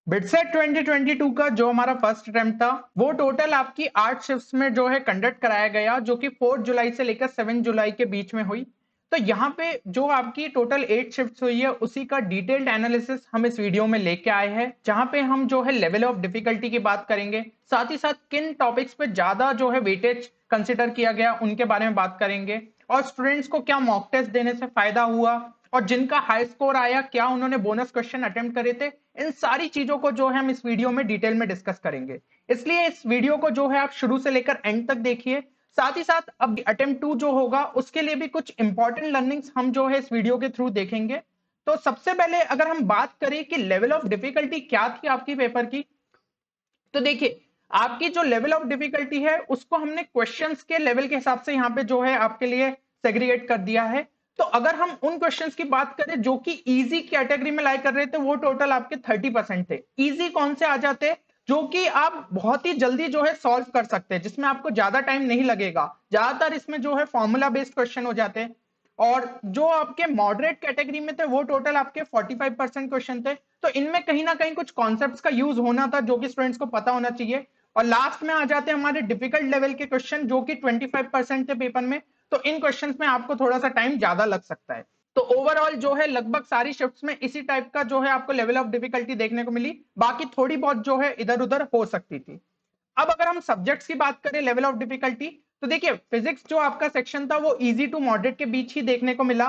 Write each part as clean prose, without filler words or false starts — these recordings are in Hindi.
बिटसेट 2022 का जो हमारा फर्स्ट अटेम्प्ट था वो टोटल आपकी 8 शिफ्ट्स में जो है कंडक्ट कराया गया, जो कि 4 जुलाई से लेकर 7 जुलाई के बीच में हुई। तो यहाँ पे जो आपकी टोटल 8 शिफ्ट्स हुई है उसी का डिटेल्ड एनालिसिस हम इस वीडियो में लेके आए हैं, जहां पे हम जो है लेवल ऑफ डिफिकल्टी की बात करेंगे, साथ ही साथ किन टॉपिक्स पे ज्यादा जो है वेटेज कंसिडर किया गया उनके बारे में बात करेंगे, और स्टूडेंट्स को क्या मॉक टेस्ट देने से फायदा हुआ, और जिनका हाई स्कोर आया क्या उन्होंने बोनस क्वेश्चन अटेम्प्ट करे थे। इन सारी चीजों को जो है हम इस वीडियो में डिटेल में डिस्कस करेंगे, इसलिए इस वीडियो को जो है आप शुरू से लेकर एंड तक देखिए। साथ ही साथ अब अटेम्प्ट 2 जो होगा उसके लिए भी कुछ इंपॉर्टेंट लर्निंग्स हम जो है इस वीडियो के थ्रू देखेंगे। तो सबसे पहले अगर हम बात करें कि लेवल ऑफ डिफिकल्टी क्या थी आपकी पेपर की, तो देखिए आपकी जो लेवल ऑफ डिफिकल्टी है उसको हमने क्वेश्चंस के लेवल के हिसाब से यहाँ पे जो है आपके लिए सेग्रीगेट कर दिया है। तो अगर हम उन क्वेश्चंस की बात करें जो कि इजी कैटेगरी में लाई कर रहे थे, वो टोटल आपके 30% थे। इजी कौन से आ जाते, जो कि आप बहुत ही जल्दी जो है सॉल्व कर सकते हैं, जिसमें आपको ज्यादा टाइम नहीं लगेगा। ज्यादातर इसमें जो है फॉर्मूला बेस्ड क्वेश्चन हो जाते हैं। और जो आपके मॉडरेट कैटेगरी में थे वो टोटल आपके 45% क्वेश्चन थे। तो इनमें कहीं ना कहीं कुछ कॉन्सेप्ट्स का यूज होना था जो कि स्टूडेंट्स को पता होना चाहिए। और लास्ट में आ जाते हैं हमारे डिफिकल्ट लेवल के क्वेश्चन जो कि 25% थे पेपर में। तो इन क्वेश्चंस में आपको थोड़ा सा टाइम ज्यादा लग सकता है। तो ओवरऑल जो है लगभग सारी शिफ्ट्स में इसी टाइप का जो है आपको लेवल ऑफ डिफिकल्टी देखने को मिली, बाकी थोड़ी बहुत जो है इधर उधर हो सकती थी। अब अगर हम सब्जेक्ट्स की बात करें लेवल ऑफ डिफिकल्टी, तो देखिए फिजिक्स जो आपका सेक्शन था वो इजी टू मॉडरेट के बीच ही देखने को मिला।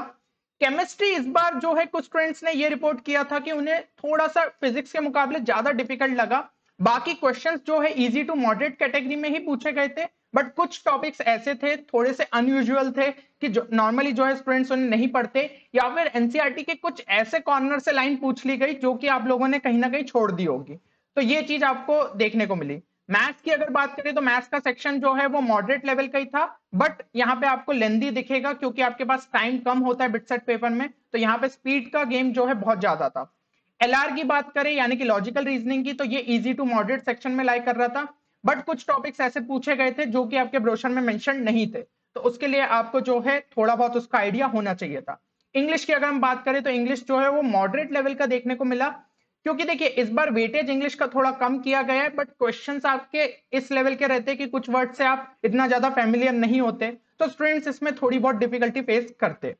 केमिस्ट्री इस बार जो है कुछ स्टूडेंट्स ने ये रिपोर्ट किया था कि उन्हें थोड़ा सा फिजिक्स के मुकाबले ज्यादा डिफिकल्ट लगा। बाकी क्वेश्चंस जो है इजी टू मॉडरेट कैटेगरी में ही पूछे गए थे, बट कुछ टॉपिक्स ऐसे थे थोड़े से अनयूजुअल थे कि जो नॉर्मली जो है स्टूडेंट्स उन्हें नहीं पढ़ते, या फिर एनसीईआरटी के कुछ ऐसे कॉर्नर से लाइन पूछ ली गई जो कि आप लोगों ने कहीं ना कहीं छोड़ दी होगी। तो ये चीज आपको देखने को मिली। मैथ्स की अगर बात करें तो मैथ्स का सेक्शन जो है वो मॉडरेट लेवल का ही था, बट यहाँ पे आपको लेंदी दिखेगा क्योंकि आपके पास टाइम कम होता है बिटसेट पेपर में, तो यहाँ पे स्पीड का गेम जो है बहुत ज्यादा था। एलआर की बात करें यानी कि लॉजिकल रीजनिंग की, तो ये इजी टू मॉडरेट सेक्शन में लाइक कर रहा था, बट कुछ टॉपिक्स ऐसे पूछे गए थे जो कि आपके ब्रोशर में मेंशन नहीं थे, तो उसके लिए आपको जो है थोड़ा बहुत उसका आइडिया होना चाहिए था। इंग्लिश की अगर हम बात करें तो इंग्लिश जो है वो मॉडरेट लेवल का देखने को मिला, क्योंकि देखिए इस बार वेटेज इंग्लिश का थोड़ा कम किया गया है, बट क्वेश्चंस आपके इस लेवल के रहते हैं कि कुछ वर्ड से आप इतना ज्यादा फेमिलियर नहीं होते, तो स्टूडेंट्स इसमें थोड़ी बहुत डिफिकल्टी फेस करते।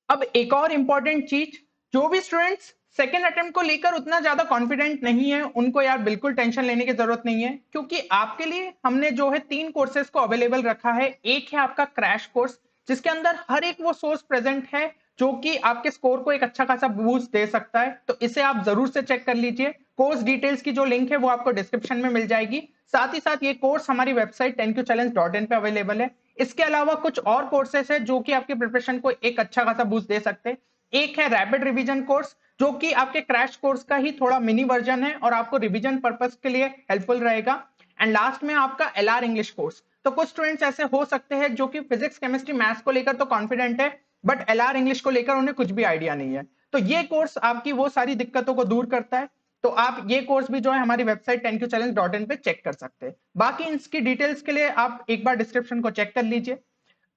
अब एक और इंपॉर्टेंट चीज, जो भी स्टूडेंट्स सेकेंड अटेम्प्ट को लेकर उतना ज्यादा कॉन्फिडेंट नहीं है उनको यार बिल्कुल टेंशन लेने की जरूरत नहीं है, क्योंकि आपके लिए हमने जो है 3 कोर्सेज को अवेलेबल रखा है। एक है आपका क्रैश कोर्स, जिसके अंदर हर एक वो सोर्स प्रेजेंट है जो कि आपके स्कोर को एक अच्छा खासा बूस्ट दे सकता है, तो इसे आप जरूर से चेक कर लीजिए। कोर्स डिटेल्स की जो लिंक है वो आपको डिस्क्रिप्शन में मिल जाएगी। साथ ही साथ ये कोर्स हमारी वेबसाइट 10qchallenge.in पे अवेलेबल है। इसके अलावा कुछ और कोर्सेस है जो कि आपके प्रिपरेशन को एक अच्छा खासा बूस्ट दे सकते हैं। एक है रैपिड रिवीजन कोर्स, जो कि आपके क्रैश कोर्स का ही थोड़ा मिनी वर्जन है और आपको रिवीजन पर्पस के लिए हेल्पफुल रहेगा। एंड लास्ट में आपका एलआर इंग्लिश कोर्स। तो कुछ स्टूडेंट्स ऐसे हो सकते हैं जो कि फिजिक्स केमिस्ट्री मैथ्स को लेकर तो कॉन्फिडेंट है, बट एलआर इंग्लिश को लेकर उन्हें कुछ भी आइडिया नहीं है। तो ये कोर्स आपकी वो सारी दिक्कतों को दूर करता है। तो आप ये कोर्स भी जो है हमारी वेबसाइट 10qchallenge.in पे चेक कर सकते हैं। बाकी इसकी डिटेल्स के लिए आप एक बार डिस्क्रिप्शन को चेक कर लीजिए।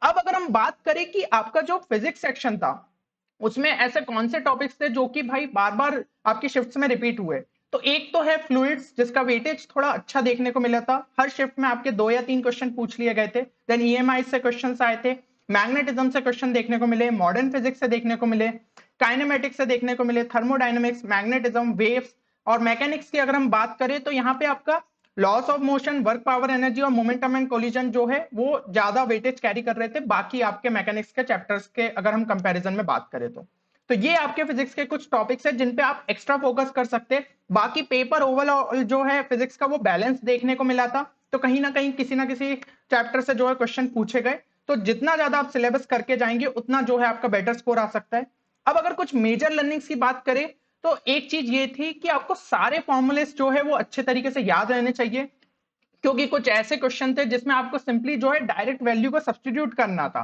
अब अगर हम बात करें कि आपका जो फिजिक्स सेक्शन था उसमें ऐसे कौन से टॉपिक्स थे जो कि भाई बार बार आपकी शिफ्ट्स में रिपीट हुए, तो एक तो है फ्लूइड्स, जिसका वेटेज थोड़ा अच्छा देखने को मिला था। हर शिफ्ट में आपके 2 या 3 क्वेश्चन पूछ लिए गए थे। देन ईएमआई से क्वेश्चंस आए थे, मैग्नेटिज्म से क्वेश्चन देखने को मिले, मॉडर्न फिजिक्स से देखने को मिले, काइनेमेटिक्स से देखने को मिले, थर्मोडाइनमिक्स, मैग्नेटिज्म, वेव्स और मैकेनिक्स की अगर हम बात करें तो यहाँ पे आपका loss of motion, work power energy और मोमेंटम एंड कोलिजन जो है वो ज्यादा वेटेज कैरी कर रहे थे बाकी आपके मैकेनिक्स के चैप्टर्स के अगर हम कंपैरिजन में बात करें तो ये आपके फिजिक्स के कुछ टॉपिक्स है जिन पे आप एक्स्ट्रा फोकस कर सकते हैं। बाकी पेपर ओवरऑल जो है फिजिक्स का वो बैलेंस देखने को मिला था, तो कहीं ना किसी चैप्टर से जो है क्वेश्चन पूछे गए। तो जितना ज्यादा आप सिलेबस करके जाएंगे उतना जो है आपका बेटर स्कोर आ सकता है। अब अगर कुछ मेजर लर्निंग्स की बात करें तो एक चीज ये थी कि आपको सारे फॉर्मूलेस जो है वो अच्छे तरीके से याद रहने चाहिए, क्योंकि कुछ ऐसे क्वेश्चन थे जिसमें आपको सिंपली जो है डायरेक्ट वैल्यू को सब्स्टिट्यूट करना था।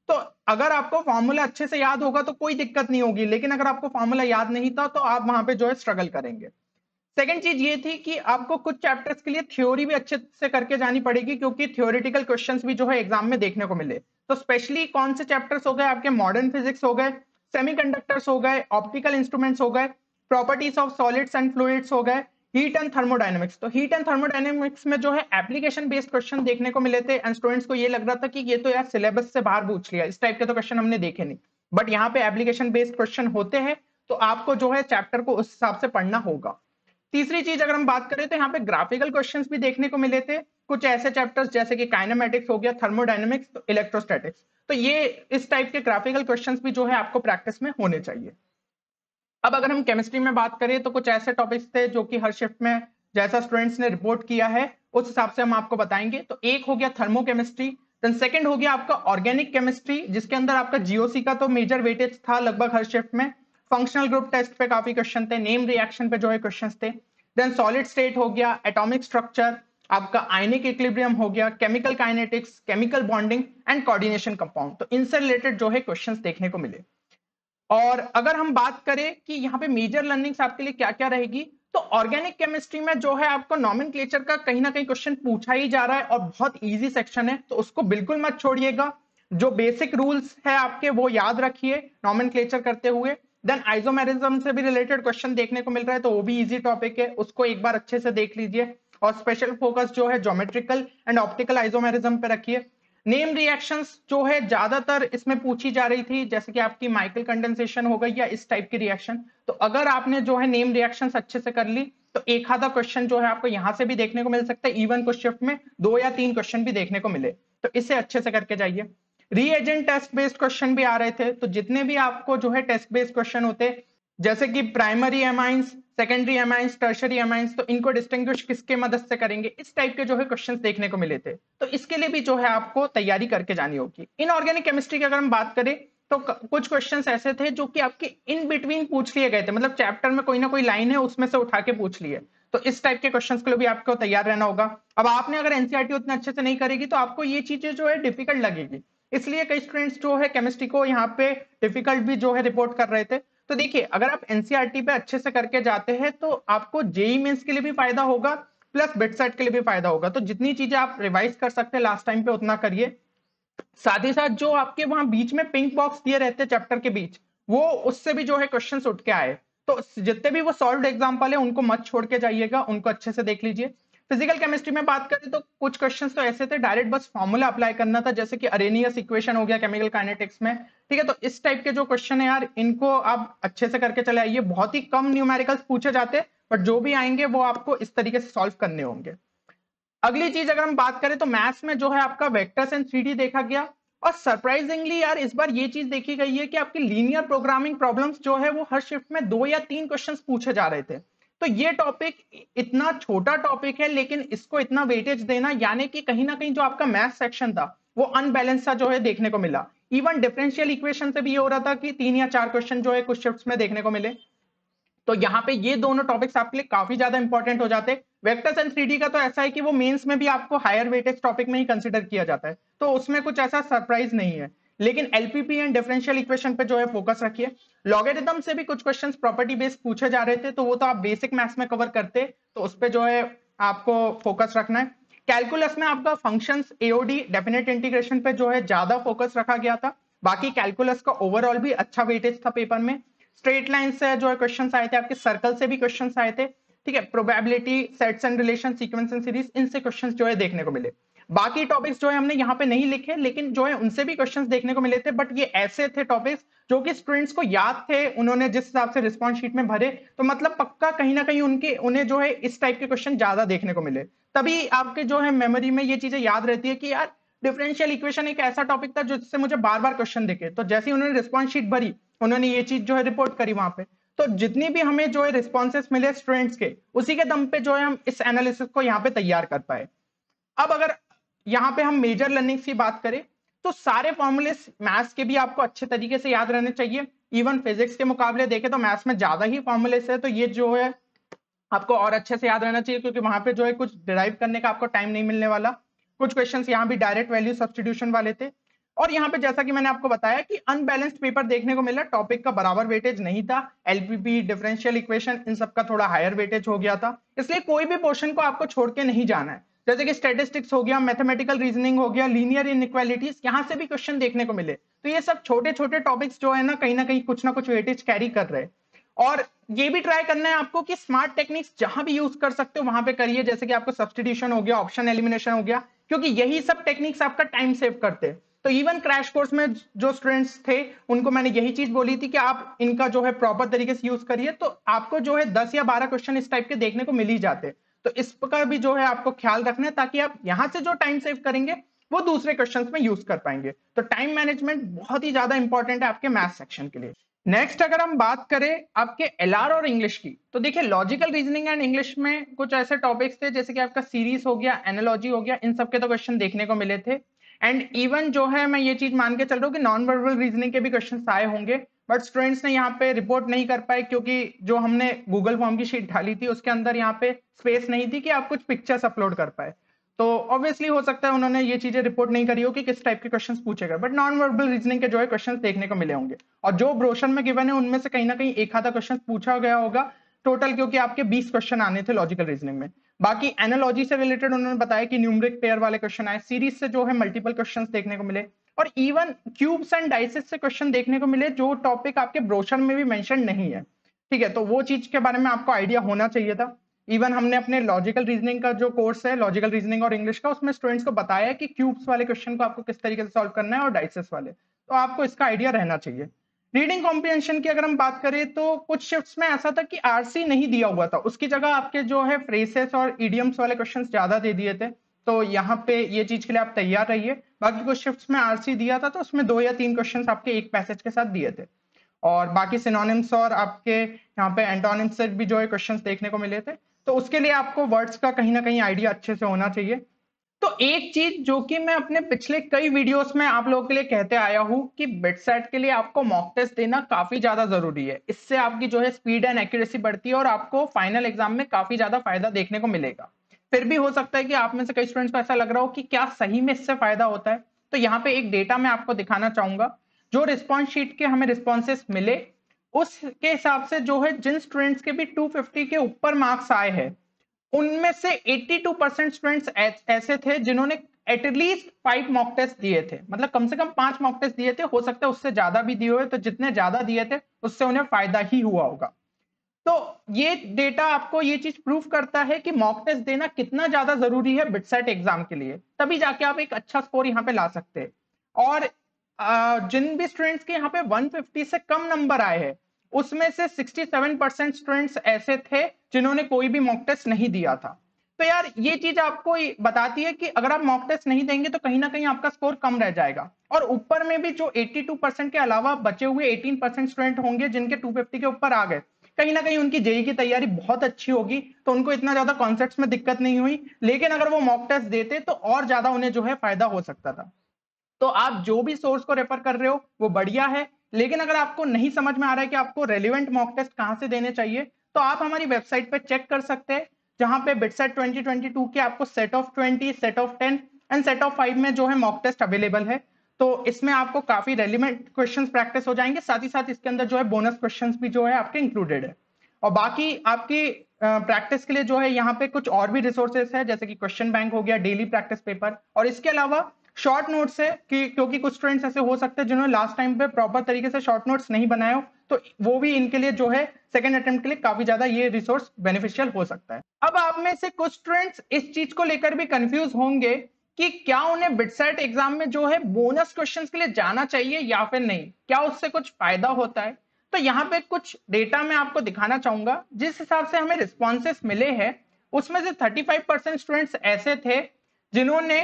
तो अगर आपको फॉर्मूला अच्छे से याद होगा तो कोई दिक्कत नहीं होगी, लेकिन अगर आपको फॉर्मूला याद नहीं था तो आप वहां पे जो है स्ट्रगल करेंगे। सेकंड चीज ये थी कि आपको कुछ चैप्टर्स के लिए थ्योरी भी अच्छे से करके जानी पड़ेगी, क्योंकि थ्योरेटिकल क्वेश्चंस भी जो है एग्जाम में देखने को मिले। तो स्पेशली कौन से चैप्टर्स हो गए आपके, मॉडर्न फिजिक्स हो गए, सेमीकंडक्टर्स हो गए, ऑप्टिकल इंस्ट्रूमेंट्स हो गए, properties of solids and fluids हो गए, हीट एंड थर्मोडायनेमिक्स। तो हीट एंड थर्मोडायनेमिक्स में जो है एप्लीकेशन बेस्ड क्वेश्चन देखने को मिले थे एंड स्टूडेंट्स को ये लग रहा था कि ये तो यार सिलेबस से बाहर पूछ लिया, इस टाइप के तो क्वेश्चन हमने देखे नहीं, बट यहाँ पे एप्लीकेशन बेस्ड क्वेश्चन होते हैं, तो आपको जो है चैप्टर को उस हिसाब से पढ़ना होगा। तीसरी चीज अगर हम बात करें तो यहाँ पे ग्राफिकल क्वेश्चंस भी देखने को मिले थे, कुछ ऐसे चैप्टर्स जैसे कि काइनेमेटिक्स हो गया, थर्मोडायनेमिक्स, तो इलेक्ट्रोस्टैटिक्स, तो ये इस टाइप के ग्राफिकल क्वेश्चंस भी जो है आपको प्रैक्टिस में होने चाहिए। अब अगर हम केमिस्ट्री में बात करें तो कुछ ऐसे टॉपिक्स थे जो कि हर शिफ्ट में जैसा स्टूडेंट्स ने रिपोर्ट किया है उस हिसाब से हम आपको बताएंगे। तो एक हो गया थर्मोकेमिस्ट्री, देन सेकंड हो गया आपका ऑर्गेनिक केमिस्ट्री जिसके अंदर आपका जीओसी का तो मेजर वेटेज था लगभग हर शिफ्ट में, फंक्शनल ग्रुप टेस्ट पे काफी क्वेश्चन थे, नेम रिएक्शन पे जो है क्वेश्चन थे, देन सॉलिड स्टेट हो गया, एटॉमिक स्ट्रक्चर, आपका आयनिक इक्विलिब्रियम हो गया, chemical kinetics, chemical bonding and coordination compound, तो इनसे रिलेटेड जो है क्वेश्चंस देखने को मिले। और अगर हम बात करें कि यहाँ पे मेजर लर्निंग्स आपके लिए क्या क्या रहेगी, तो ऑर्गेनिक केमिस्ट्री में जो है आपको नॉमेनक्लेचर का कहीं ना कहीं क्वेश्चन पूछा ही जा रहा है और बहुत इजी सेक्शन है, तो उसको बिल्कुल मत छोड़िएगा। जो बेसिक रूल्स है आपके वो याद रखिए नॉमेनक्लेचर करते हुए। देन आइसोमेरिज्म से भी रिलेटेड क्वेश्चन देखने को मिल रहा है, तो वो भी इजी टॉपिक है, उसको एक बार अच्छे से देख लीजिए और स्पेशल फोकस जो है ज्योमेट्रिकल एंड ऑप्टिकल आइसोमेरिज्म पे रखिए। नेम रिएक्शंस जो है ज्यादातर इसमें पूछी जा रही थी, जैसे कि आपकी माइकल कंडेंसेशन हो गई या इस टाइप की रिएक्शन, तो अगर आपने जो है नेम रिएक्शंस अच्छे से कर ली तो एक आधा क्वेश्चन जो है आपको यहां से भी देखने को मिल सकता है, इवन कुछ शिफ्ट में 2 या 3 क्वेश्चन भी देखने को मिले, तो इसे अच्छे से करके जाइए। रीएजेंट टेस्ट बेस्ड क्वेश्चन भी आ रहे थे, तो जितने भी आपको जो है टेस्ट बेस्ड क्वेश्चन होते जैसे कि primary amines, secondary amines, tertiary amines, तो इनको डिस्टिंग्विश किसके मदद से करेंगे, इस टाइप के जो है क्वेश्चंस देखने को मिले थे, तो इसके लिए भी जो है आपको तैयारी करके जानी होगी। इनऑर्गेनिक केमिस्ट्री की अगर हम बात करें तो कुछ क्वेश्चंस ऐसे थे जो कि आपके इन बिटवीन पूछ लिए गए थे, मतलब चैप्टर में कोई ना कोई लाइन है उसमें से उठा के पूछ लिए, तो इस टाइप के क्वेश्चंस के लिए भी आपको तैयार रहना होगा। अब आपने अगर एनसीईआरटी उतने अच्छे से नहीं करेगी तो आपको ये चीजें जो है डिफिकल्ट लगेगी, इसलिए कई स्टूडेंट्स जो है केमिस्ट्री को यहाँ पे डिफिकल्ट भी जो है रिपोर्ट कर रहे थे। तो देखिए अगर आप एनसीईआरटी पे अच्छे से करके जाते हैं तो आपको जेई मेंस के लिए भी फायदा होगा प्लस बिटसेट के लिए भी फायदा होगा, तो जितनी चीजें आप रिवाइज कर सकते हैं लास्ट टाइम पे उतना करिए। साथ ही साथ जो आपके वहां बीच में पिंक बॉक्स दिए रहते हैं चैप्टर के बीच, वो उससे भी जो है क्वेश्चंस उठ के आए, तो जितने भी वो सॉल्व्ड एग्जांपल है उनको मत छोड़ के जाइएगा, उनको अच्छे से देख लीजिए। फिजिकल केमिस्ट्री में बात करें तो कुछ क्वेश्चंस तो ऐसे थे डायरेक्ट बस फॉर्मूला अप्लाई करना था, जैसे कि अरेनियस इक्वेशन हो गया केमिकल काइनेटिक्स में, ठीक है, तो इस टाइप के जो क्वेश्चन है यार इनको आप अच्छे से करके चले आइए, बहुत ही कम न्यूमेरिकल्स पूछे जाते, बट जो भी आएंगे वो आपको इस तरीके से सॉल्व करने होंगे। अगली चीज अगर हम बात करें तो मैथ्स में जो है आपका वेक्टर्स एंड 3D देखा गया, और सरप्राइजिंगली यार इस बार ये चीज देखी गई है कि आपकी लीनियर प्रोग्रामिंग प्रॉब्लम्स जो है वो हर शिफ्ट में 2 या 3 क्वेश्चंस पूछे जा रहे थे, तो ये टॉपिक इतना छोटा टॉपिक है लेकिन इसको इतना वेटेज देना, यानी कि कहीं ना कहीं जो आपका मैथ सेक्शन था वो अनबैलेंस सा जो है देखने को मिला। इवन डिफरेंशियल इक्वेशन से भी ये हो रहा था कि 3 या 4 क्वेश्चन जो है कुछ शिफ्ट्स में देखने को मिले, तो यहाँ पे ये दोनों टॉपिक्स आपके लिए काफी ज्यादा इंपॉर्टेंट हो जाते हैं। वेक्टर्स एंड 3D का तो ऐसा है कि वो मेंस में भी आपको हायर वेटेज टॉपिक में ही कंसीडर किया जाता है, तो उसमें कुछ ऐसा सरप्राइज नहीं है, लेकिन एलपीपी एंड डिफरेंशियल इक्वेशन पे जो है फोकस रखिए। लॉगरिथम से भी कुछ क्वेश्चंस प्रॉपर्टी बेस्ड पूछे जा रहे थे, तो वो तो आप बेसिक मैथ्स में कवर करते, तो उस पर जो है आपको फोकस रखना है। कैलकुलस में आपका फंक्शंस एओडी डेफिनेट इंटीग्रेशन पे जो है ज्यादा फोकस रखा गया था, बाकी कैलकुलस का ओवरऑल भी अच्छा वेटेज था पेपर में। स्ट्रेट लाइन से जो है क्वेश्चंस आए थे, आपके सर्कल से भी क्वेश्चंस आए थे, ठीक है, probability, sets and relation, sequence and series, इनसे क्वेश्चंस जो है देखने को मिले। बाकी टॉपिक्स जो है हमने यहाँ पे नहीं लिखे, लेकिन जो है उनसे भी क्वेश्चंस देखने को मिले थे, बट ये ऐसे थे टॉपिक्स जो कि स्टूडेंट्स को याद थे, उन्होंने जिस हिसाब से रिस्पॉन्स शीट में भरे, तो मतलब पक्का कहीं ना कहीं उन्हें जो है इस टाइप के क्वेश्चन ज्यादा देखने को मिले, तभी आपके जो है मेमोरी में ये चीजें याद रहती है कि यार डिफरेंशियल इक्वेशन एक ऐसा टॉपिक था जिससे मुझे बार बार क्वेश्चन दिखे, तो जैसे ही उन्होंने रिस्पॉन्स शीट भरी उन्होंने ये चीज जो है रिपोर्ट करी वहां पे, तो जितनी भी हमें जो है रिस्पॉन्सेस मिले स्टूडेंट्स के, उसी के दम पे जो है हम इस एनालिसिस को यहाँ पे तैयार कर पाए। अब अगर यहाँ पे हम मेजर लर्निंग्स की बात करें तो सारे फॉर्मूले मैथ्स के भी आपको अच्छे तरीके से याद रहने चाहिए, इवन फिजिक्स के मुकाबले देखें तो मैथ्स में ज्यादा ही फॉर्मूलेस है, तो ये जो है आपको और अच्छे से याद रहना चाहिए, क्योंकि वहां पे जो है कुछ डिराइव करने का आपको टाइम नहीं मिलने वाला। कुछ क्वेश्चंस यहाँ भी डायरेक्ट वैल्यू सब्स्टिट्यूशन वाले थे, और यहाँ पे जैसा कि मैंने आपको बताया कि अनबैलेंस्ड पेपर देखने को मिला, टॉपिक का बराबर वेटेज नहीं था, एलपीपी, डिफरेंशियल इक्वेशन, इन सब का थोड़ा हायर वेटेज हो गया था, इसलिए कोई भी पोर्शन को आपको छोड़ के नहीं जाना है, जैसे कि स्टेटिस्टिक्स हो गया, मैथमेटिकल रीजनिंग हो गया, लीनियर इनइक्वालिटीज, यहाँ से भी क्वेश्चन देखने को मिले, तो ये सब छोटे छोटे टॉपिक्स जो है ना कहीं कुछ ना कुछ वेटेज कैरी कर रहे हैं। और ये भी ट्राई करना है आपको कि स्मार्ट टेक्निक्स जहां भी यूज कर सकते हो वहां पे करिए, जैसे कि आपको सब्स्टिट्यूशन हो गया, ऑप्शन एलिमिनेशन हो गया, क्योंकि यही सब टेक्निक्स आपका टाइम सेव करते हैं। तो इवन क्रैश कोर्स में जो स्टूडेंट्स थे उनको मैंने यही चीज बोली थी कि आप इनका जो है प्रॉपर तरीके से यूज करिए, तो आपको जो है 10 या 12 क्वेश्चन इस टाइप के देखने को मिल ही जाते। तो इसका भी जो है आपको ख्याल रखना है, ताकि आप यहां से जो टाइम सेव करेंगे वो दूसरे क्वेश्चंस में यूज कर पाएंगे। तो टाइम मैनेजमेंट बहुत ही ज्यादा इंपॉर्टेंट है आपके मैथ सेक्शन के लिए। नेक्स्ट अगर हम बात करें आपके एलआर और इंग्लिश की, तो देखिए लॉजिकल रीजनिंग एंड इंग्लिश में कुछ ऐसे टॉपिक्स थे जैसे कि आपका सीरीज हो गया, एनालॉजी हो गया, इन सब के तो क्वेश्चन देखने को मिले थे। एंड इवन जो है मैं ये चीज मान के चल रहा हूँ कि नॉन वर्बल रीजनिंग के भी क्वेश्चन आए होंगे, बट स्टूडेंट्स ने यहाँ पे रिपोर्ट नहीं कर पाए, क्योंकि जो हमने गूगल फॉर्म की शीट डाली थी उसके अंदर यहाँ पे स्पेस नहीं थी कि आप कुछ पिक्चर्स अपलोड कर पाए। तो ऑब्वियसली हो सकता है उन्होंने ये चीजें रिपोर्ट नहीं करी हो कि किस टाइप के क्वेश्चंस पूछेगा, बट नॉन वर्बल रीजनिंग के जो है क्वेश्चंस देखने को मिले होंगे, और जो ब्रोशर में गिवन है उनमें से कहीं ना कहीं एक आधा क्वेश्चन पूछा गया होगा टोटल, क्योंकि आपके 20 क्वेश्चन आने थे लॉजिकल रीजनिंग में। बाकी एनालॉजी से रिलेटेड उन्होंने बताया कि न्यूमरिक पेयर वाले क्वेश्चन आए, सीरीज से जो है मल्टीपल क्वेश्चन देखने को मिले, और इवन क्यूब्स एंड डाइसेस से क्वेश्चन देखने को मिले, जो टॉपिक आपके ब्रोशर में भी मेंशन नहीं है। ठीक है, तो वो चीज के बारे में आपको आइडिया होना चाहिए था। इवन हमने अपने लॉजिकल रीजनिंग का जो कोर्स है, लॉजिकल रीजनिंग और इंग्लिश का, उसमें स्टूडेंट्स को बताया है कि क्यूब्स वाले क्वेश्चन को आपको किस तरीके से सॉल्व करना है और डाइसेस वाले, तो आपको इसका आइडिया रहना चाहिए। रीडिंग कॉम्प्रिहेंशन की अगर हम बात करें तो कुछ शिफ्ट्स में ऐसा था कि आरसी नहीं दिया हुआ था, उसकी जगह आपके जो है फ्रेसेस और इडियम्स वाले क्वेश्चंस ज्यादा दे दिए थे, तो यहाँ पे ये चीज के लिए आप तैयार रहिए। बाकी कुछ शिफ्ट्स में आरसी दिया था तो उसमें 2 या 3 क्वेश्चंस आपके एक पैसेज के साथ दिए थे, और बाकी सिनोनिम्स और आपके यहाँ पे एंटोनिम्स से भी जो है क्वेश्चंस देखने को मिले थे। तो उसके लिए आपको वर्ड्स का कहीं ना कहीं आइडिया अच्छे से होना चाहिए। तो एक चीज जो कि मैं अपने पिछले कई वीडियोस में आप लोगों के लिए कहते आया हूं कि बिटसेट के लिए आपको मॉक टेस्ट देना काफी ज्यादा जरूरी है, इससे आपकी जो है स्पीड एंड एक्यूरेसी बढ़ती है और आपको फाइनल एग्जाम में काफी ज्यादा फायदा देखने को मिलेगा। फिर भी हो सकता है कि आप में से कई स्टूडेंट्स को ऐसा लग रहा हो कि क्या सही में इससे फायदा होता है, तो यहाँ पे एक डेटा मैं आपको दिखाना चाहूंगा। जो रिस्पॉन्स शीट के हमें रिस्पॉन्सेस मिले उसके हिसाब से जो है जिन स्टूडेंट्स के भी 250 के ऊपर मार्क्स आए हैं उनमें से 82% स्टूडेंट्स ऐसे थे जिन्होंने एटलीस्ट 5 मॉक टेस्ट दिए थे, मतलब कम से कम 5 मॉक टेस्ट दिए थे, हो सकता है उससे ज्यादा भी दिए हुए, तो जितने ज्यादा दिए थे उससे उन्हें फायदा ही हुआ होगा। तो ये डेटा आपको ये चीज प्रूव करता है कि मॉक टेस्ट देना कितना ज्यादा जरूरी है बिटसेट एग्जाम के लिए, तभी जाके आप एक अच्छा स्कोर यहाँ पे ला सकते हैं। और जिन भी स्टूडेंट्स के यहाँ पे 150 से कम नंबर आए हैं उसमें से 67% स्टूडेंट्स ऐसे थे जिन्होंने कोई भी मॉक टेस्ट नहीं दिया था। तो यार ये चीज आपको बताती है कि अगर आप मॉक टेस्ट नहीं देंगे तो कहीं ना कहीं आपका स्कोर कम रह जाएगा, और ऊपर में भी जो 82% के अलावा बचे हुए 18% स्टूडेंट होंगे जिनके 250 के ऊपर आ गए, कहीं ना कहीं उनकी जेई की तैयारी बहुत अच्छी होगी, तो उनको इतना ज्यादा कॉन्सेप्ट्स में दिक्कत नहीं हुई, लेकिन अगर वो मॉक टेस्ट देते तो और ज्यादा उन्हें जो है फायदा हो सकता था। तो आप जो भी सोर्स को रेफर कर रहे हो वो बढ़िया है, लेकिन अगर आपको नहीं समझ में आ रहा है कि आपको रेलिवेंट मॉक टेस्ट कहां से देने चाहिए, तो आप हमारी वेबसाइट पे चेक कर सकते हैं, जहां पे बिटसेट 2022 के आपको set of 20, set of 10 and set of 5 में जो है मॉक टेस्ट अवेलेबल है। तो इसमें आपको काफी रेलिवेंट क्वेश्चंस प्रैक्टिस हो जाएंगे, साथ ही साथ इसके अंदर जो है बोनस क्वेश्चंस भी जो है आपके इंक्लूडेड है। और बाकी आपकी प्रैक्टिस के लिए जो है यहाँ पे कुछ और भी रिसोर्सेस है, जैसे कि क्वेश्चन बैंक हो गया, डेली प्रैक्टिस पेपर, और इसके अलावा शॉर्ट नोट्स है कि क्योंकि कुछ स्टूडेंट्स ऐसे हो सकते हैं जिन्होंने लास्ट टाइम पे प्रॉपर तरीके से शॉर्ट नोट्स नहीं बनाए हो, तो वो भी इनके लिए जो है सेकंड अटेम्प्ट के लिए काफी ज्यादा ये रिसोर्स बेनिफिशियल हो सकता है। अब आप में से कुछ स्टूडेंट्स इस चीज को लेकर भी कंफ्यूज होंगे कि क्या उन्हें बिटसेट एग्जाम में जो है बोनस क्वेश्चंस के लिए जाना चाहिए या फिर नहीं, क्या उससे कुछ फायदा होता है। तो यहाँ पे कुछ डेटा मैं आपको दिखाना चाहूंगा, जिस हिसाब से हमें रिस्पॉन्सेस मिले हैं उसमें से 35% स्टूडेंट्स ऐसे थे जिन्होंने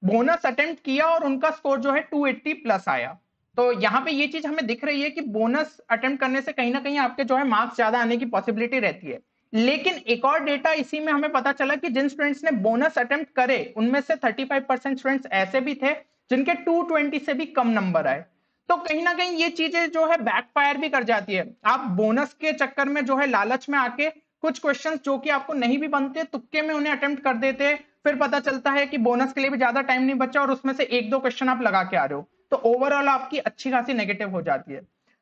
बोनस अटेम्प्ट किया और उनका स्कोर जो है 280 प्लस आया। तो यहाँ पे ये चीज हमें दिख रही है कि बोनस अटेम्प्ट करने से कहीं ना कहीं आपके जो है मार्क्स ज्यादा आने की पॉसिबिलिटी रहती है। लेकिन एक और डेटा इसी में हमें पता चला कि जिन स्टूडेंट्स ने बोनस अटेम्प्ट करे उनमें से 35% स्टूडेंट्स ऐसे भी थे जिनके 220 से भी कम नंबर आए। तो कहीं ना कहीं ये चीजें जो है बैकफायर भी कर जाती है, आप बोनस के चक्कर में जो है लालच में आके कुछ क्वेश्चंस जो कि आपको नहीं भी बनते तुक्के में उन्हें अटेम्प्ट कर देते हैं, फिर पता चलता है कि बोनस के लिए भी ज्यादा टाइम नहीं बचा और उसमें से एक दो क्वेश्चन आप लगा के आ रहे हो, तो ओवरऑल आपकी अच्छी खासी नेगेटिव हो जाती है।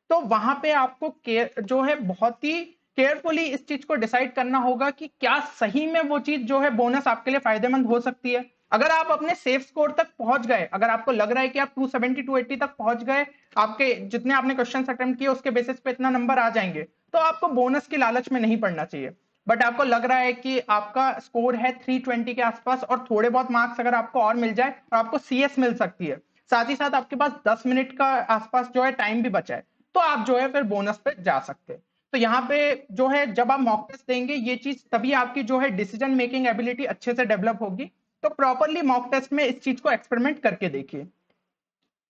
तो वहां पे आपको केयर जो है बहुत ही केयरफुली इस चीज को डिसाइड करना होगा कि क्या सही में वो चीज जो है बोनस आपके लिए फायदेमंद हो सकती है। अगर आप अपने सेफ स्कोर तक पहुंच गए, अगर आपको लग रहा है कि आप 270 280 तक पहुंच गए, आपके जितने आपने क्वेश्चन अटेम्प्ट किए उसके बेसिस पे इतना नंबर आ जाएंगे, तो आपको बोनस की लालच में नहीं पड़ना चाहिए। बट आपको लग रहा है कि आपका स्कोर है 320 के आसपास और थोड़े बहुत मार्क्स अगर आपको और मिल जाए और आपको सीएस मिल सकती है, साथ ही साथ आपके पास 10 मिनट का आसपास जो है टाइम भी बचा है, तो आप जो है फिर बोनस पे जा सकते हैं। तो यहाँ पे जो है जब आप मॉक टेस्ट देंगे ये चीज तभी आपकी जो है डिसीजन मेकिंग एबिलिटी अच्छे से डेवलप होगी। तो प्रॉपरली मॉक टेस्ट में इस चीज को एक्सपेरिमेंट करके देखिए।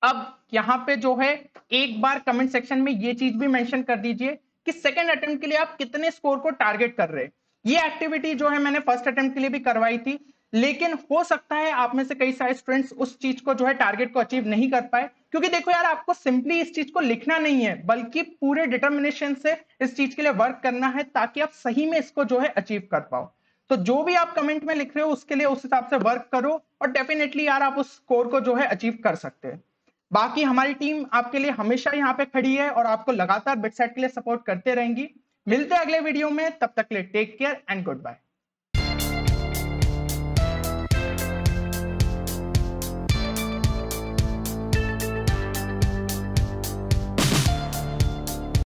अब यहाँ पे जो है एक बार कमेंट सेक्शन में ये चीज भी मेंशन कर दीजिए कि सेकंड अटेम्प्ट के लिए आप कितने स्कोर को टारगेट कर रहे हैं। ये एक्टिविटी जो है मैंने फर्स्ट अटेम्प्ट के लिए भी करवाई थी, लेकिन हो सकता है आप में से कई सारे स्टूडेंट्स उस चीज को जो है टारगेट को अचीव नहीं कर पाए, क्योंकि देखो यार आपको सिंपली इस चीज को लिखना नहीं है बल्कि पूरे डिटर्मिनेशन से इस चीज के लिए वर्क करना है ताकि आप सही में इसको जो है अचीव कर पाओ। तो जो भी आप कमेंट में लिख रहे हो उसके लिए उस हिसाब से वर्क करो और डेफिनेटली यार आप उस स्कोर को जो है अचीव कर सकते हैं। बाकी हमारी टीम आपके लिए हमेशा यहाँ पे खड़ी है और आपको लगातार बिटसेट के लिए सपोर्ट करते रहेंगी। मिलते हैं अगले वीडियो में, तब तक के लिए take care and good bye.